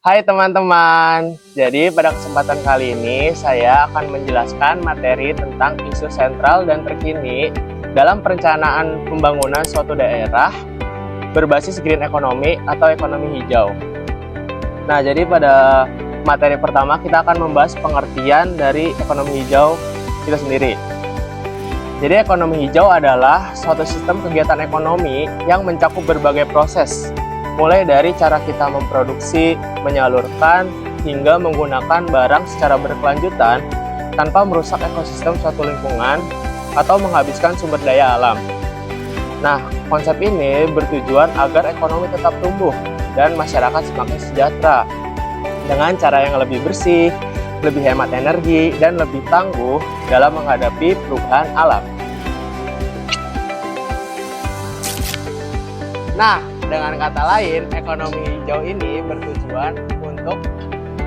Hai teman-teman, jadi pada kesempatan kali ini saya akan menjelaskan materi tentang isu sentral dan terkini dalam perencanaan pembangunan suatu daerah berbasis green economy atau ekonomi hijau. Nah, jadi pada materi pertama kita akan membahas pengertian dari ekonomi hijau itu sendiri. Jadi ekonomi hijau adalah suatu sistem kegiatan ekonomi yang mencakup berbagai proses, mulai dari cara kita memproduksi, menyalurkan, hingga menggunakan barang secara berkelanjutan tanpa merusak ekosistem suatu lingkungan atau menghabiskan sumber daya alam. Nah, konsep ini bertujuan agar ekonomi tetap tumbuh dan masyarakat semakin sejahtera dengan cara yang lebih bersih, lebih hemat energi, dan lebih tangguh dalam menghadapi perubahan alam. Nah, dengan kata lain, ekonomi hijau ini bertujuan untuk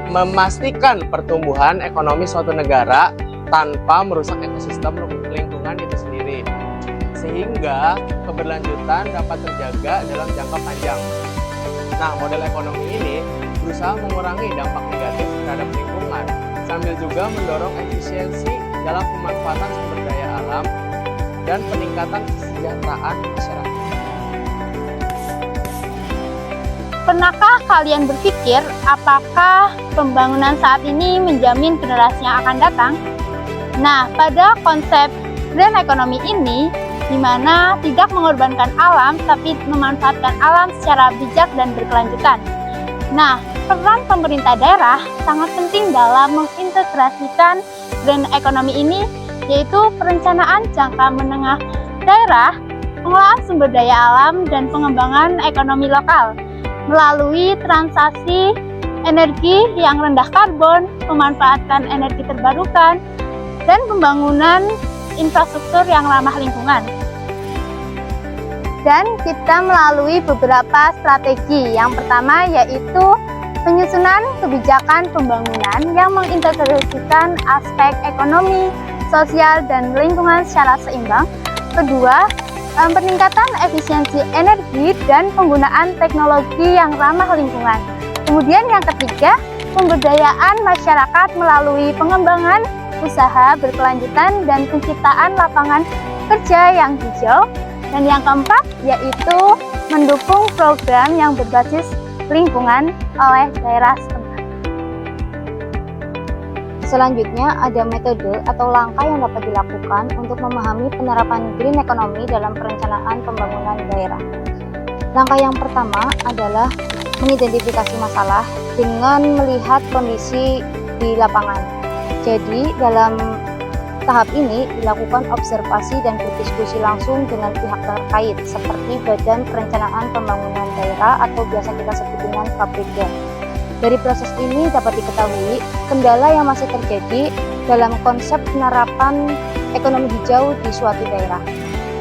memastikan pertumbuhan ekonomi suatu negara tanpa merusak ekosistem lingkungan itu sendiri, sehingga keberlanjutan dapat terjaga dalam jangka panjang. Nah, model ekonomi ini berusaha mengurangi dampak negatif terhadap lingkungan, sambil juga mendorong efisiensi dalam pemanfaatan sumber daya alam dan peningkatan kesejahteraan masyarakat. Pernahkah kalian berpikir apakah pembangunan saat ini menjamin generasi yang akan datang? Nah, pada konsep green economy ini, di mana tidak mengorbankan alam, tapi memanfaatkan alam secara bijak dan berkelanjutan. Nah, peran pemerintah daerah sangat penting dalam mengintegrasikan green economy ini, yaitu perencanaan jangka menengah daerah, pengelolaan sumber daya alam, dan pengembangan ekonomi lokal melalui transaksi energi yang rendah karbon, memanfaatkan energi terbarukan, dan pembangunan infrastruktur yang ramah lingkungan. Dan kita melalui beberapa strategi. Yang pertama yaitu penyusunan kebijakan pembangunan yang mengintegrasikan aspek ekonomi, sosial, dan lingkungan secara seimbang. Kedua, peningkatan efisiensi energi dan penggunaan teknologi yang ramah lingkungan. Kemudian yang ketiga, pemberdayaan masyarakat melalui pengembangan usaha berkelanjutan dan penciptaan lapangan kerja yang hijau. Dan yang keempat, yaitu mendukung program yang berbasis lingkungan oleh daerah setempat. Selanjutnya, ada metode atau langkah yang dapat dilakukan untuk memahami penerapan green economy dalam perencanaan pembangunan daerah. Langkah yang pertama adalah mengidentifikasi masalah dengan melihat kondisi di lapangan. Jadi, dalam tahap ini dilakukan observasi dan berdiskusi langsung dengan pihak terkait seperti Badan Perencanaan Pembangunan Daerah atau biasa kita sebut dengan Bapeda. Dari proses ini dapat diketahui kendala yang masih terjadi dalam konsep penerapan ekonomi hijau di suatu daerah.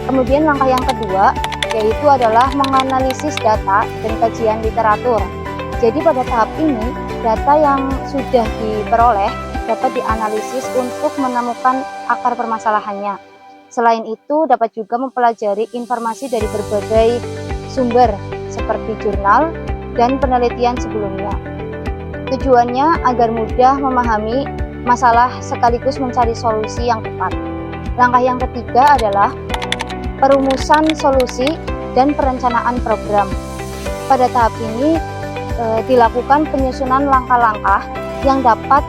Kemudian langkah yang kedua yaitu adalah menganalisis data dan kajian literatur. Jadi pada tahap ini data yang sudah diperoleh dapat dianalisis untuk menemukan akar permasalahannya. Selain itu dapat juga mempelajari informasi dari berbagai sumber seperti jurnal dan penelitian sebelumnya. Tujuannya agar mudah memahami masalah sekaligus mencari solusi yang tepat. Langkah yang ketiga adalah perumusan solusi dan perencanaan program. Pada tahap ini dilakukan penyusunan langkah-langkah yang dapat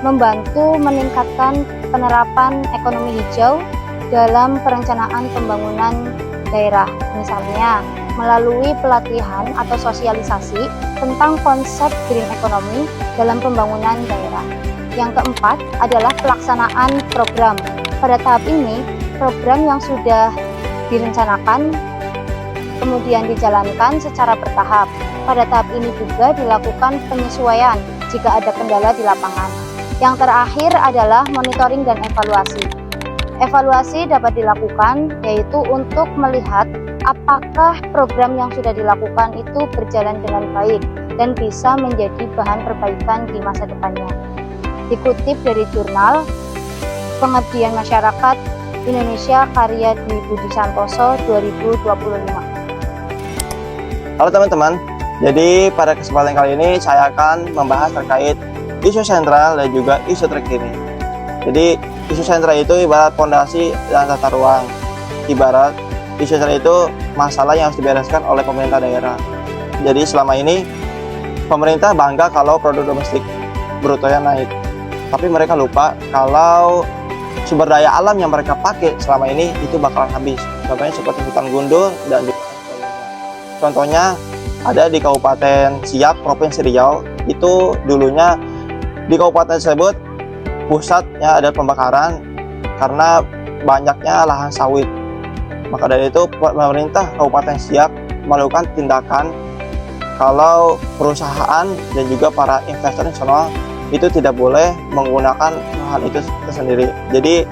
membantu meningkatkan penerapan ekonomi hijau dalam perencanaan pembangunan daerah. Misalnya, melalui pelatihan atau sosialisasi tentang konsep green economy dalam pembangunan daerah. Yang keempat adalah pelaksanaan program. Pada tahap ini, program yang sudah direncanakan kemudian dijalankan secara bertahap. Pada tahap ini juga dilakukan penyesuaian jika ada kendala di lapangan. Yang terakhir adalah monitoring dan evaluasi. Evaluasi dapat dilakukan yaitu untuk melihat apakah program yang sudah dilakukan itu berjalan dengan baik dan bisa menjadi bahan perbaikan di masa depannya. Dikutip dari jurnal Pengabdian Masyarakat Indonesia karya Dwi Budi Santoso 2025. Halo teman-teman, Jadi pada kesempatan kali ini saya akan membahas terkait isu sentral dan juga isu terkini. Jadi isu sentral itu ibarat fondasi dan tata ruang. Ibarat isu sentral itu masalah yang harus dibereskan oleh pemerintah daerah. Jadi selama ini pemerintah bangga kalau produk domestik brutonya naik. Tapi mereka lupa kalau sumber daya alam yang mereka pakai selama ini itu bakalan habis. Contohnya seperti hutan gundul dan contohnya ada di Kabupaten Siak, Provinsi Riau. Itu dulunya di kabupaten tersebut pusatnya ada pembakaran karena banyaknya lahan sawit. Maka dari itu pemerintah Kabupaten Siak melakukan tindakan kalau perusahaan dan juga para investor nasional itu tidak boleh menggunakan lahan itu sendiri. Jadi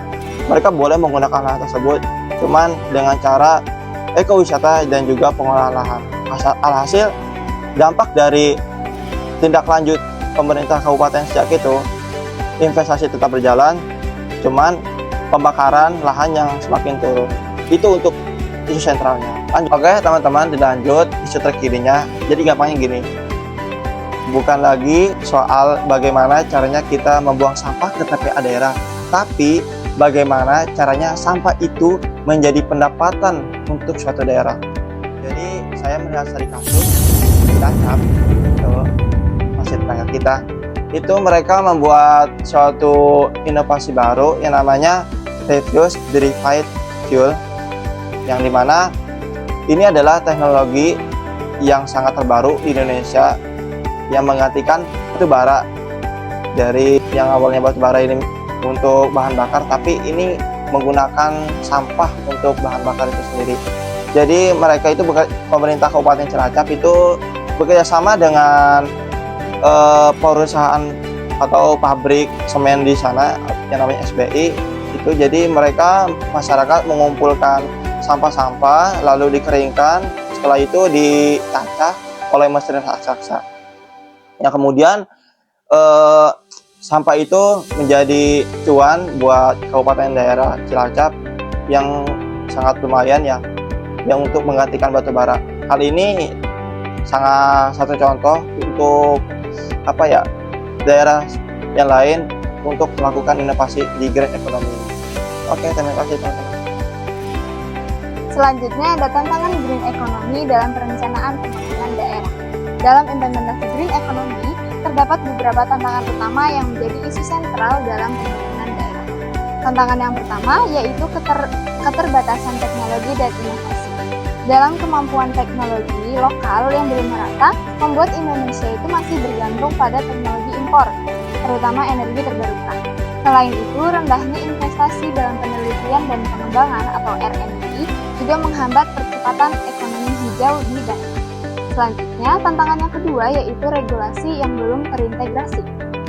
mereka boleh menggunakan lahan tersebut cuman dengan cara ekowisata dan juga pengolahan lahan. Alhasil dampak dari tindak lanjut pemerintah Kabupaten Siak itu investasi tetap berjalan, cuman pembakaran lahan yang semakin turun. Itu untuk isu sentralnya. Lanjut. Oke teman-teman, dilanjut isu terkininya. Jadi gampangnya gini, bukan lagi soal bagaimana caranya kita membuang sampah ke TPA daerah, tapi bagaimana caranya sampah itu menjadi pendapatan untuk suatu daerah. Jadi saya melihat dari kasus Cilacap itu masih tetangga kita, itu mereka membuat suatu inovasi baru yang namanya refuse derived fuel, yang dimana ini adalah teknologi yang sangat terbaru di Indonesia yang menggantikan batu bara. Dari yang awalnya batu bara ini untuk bahan bakar, tapi ini menggunakan sampah untuk bahan bakar itu sendiri. Jadi mereka itu pemerintah Kabupaten Cilacap itu bekerja sama dengan perusahaan atau pabrik semen di sana yang namanya SBI itu. Jadi mereka masyarakat mengumpulkan sampah-sampah lalu dikeringkan, setelah itu dicacah oleh mesin raksasa yang kemudian sampah itu menjadi cuan buat kabupaten daerah Cilacap yang sangat lumayan ya, yang untuk menggantikan batu bara. Hal ini sangat satu contoh untuk daerah yang lain untuk melakukan inovasi di green economy. Oke, terima kasih teman-teman. Selanjutnya ada tantangan green economy dalam perencanaan pembangunan daerah. Dalam implementasi green economy, terdapat beberapa tantangan utama yang menjadi isu sentral dalam pembangunan daerah. Tantangan yang pertama yaitu keterbatasan teknologi dan inovasi. Dalam kemampuan teknologi lokal yang belum merata, membuat Indonesia itu masih bergantung pada teknologi impor, terutama energi terbarukan. Selain itu, rendahnya investasi dalam penelitian dan pengembangan atau R&D juga menghambat percepatan ekonomi hijau di daerah. Selanjutnya, tantangan yang kedua yaitu regulasi yang belum terintegrasi.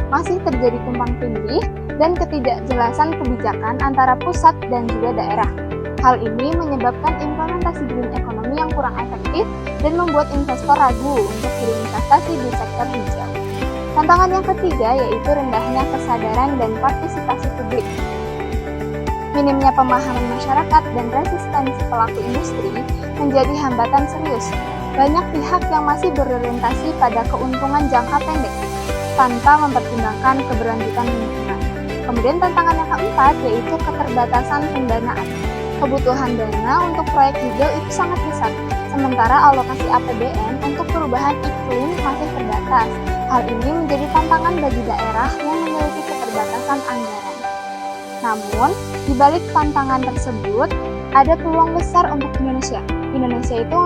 Masih terjadi tumpang tindih dan ketidakjelasan kebijakan antara pusat dan juga daerah. Hal ini menyebabkan implementasi green economy yang kurang efektif dan membuat investor ragu untuk berinvestasi di sektor hijau. Tantangan yang ketiga yaitu rendahnya kesadaran dan partisipasi publik. Minimnya pemahaman masyarakat dan resistensi pelaku industri menjadi hambatan serius. Banyak pihak yang masih berorientasi pada keuntungan jangka pendek tanpa mempertimbangkan keberlanjutan lingkungan. Kemudian tantangan yang keempat yaitu keterbatasan pendanaan. Kebutuhan dana untuk proyek hijau itu sangat besar, sementara alokasi APBN untuk perubahan iklim masih terbatas. Hal ini menjadi tantangan bagi daerah yang memiliki keterbatasan anggaran. Namun, di balik tantangan tersebut, ada peluang besar untuk Indonesia. Indonesia itu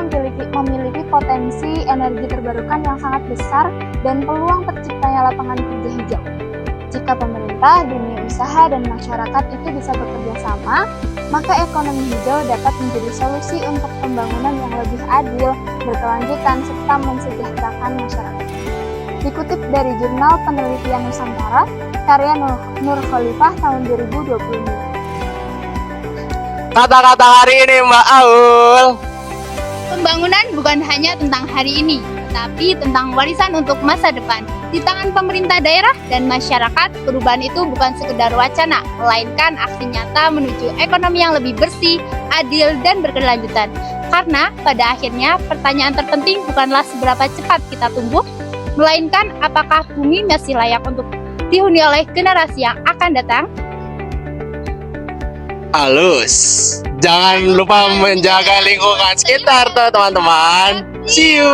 memiliki potensi energi terbarukan yang sangat besar dan peluang terciptanya lapangan kerja hijau. Jika pemerintah, dunia usaha, dan masyarakat itu bisa bekerja sama, maka ekonomi hijau dapat menjadi solusi untuk pembangunan yang lebih adil, berkelanjutan, serta mensejahterakan masyarakat. Dikutip dari Jurnal Penelitian Nusantara, karya Nur Khalifah tahun 2020. Kata-kata hari ini Mbak Aul. Pembangunan bukan hanya tentang hari ini, tetapi tentang warisan untuk masa depan. Di tangan pemerintah daerah dan masyarakat, perubahan itu bukan sekedar wacana, melainkan aksi nyata menuju ekonomi yang lebih bersih, adil, dan berkelanjutan. Karena pada akhirnya pertanyaan terpenting bukanlah seberapa cepat kita tumbuh, melainkan apakah bumi masih layak untuk dihuni oleh generasi yang akan datang. Halus. Jangan lupa menjaga lingkungan sekitar, teman-teman. See you.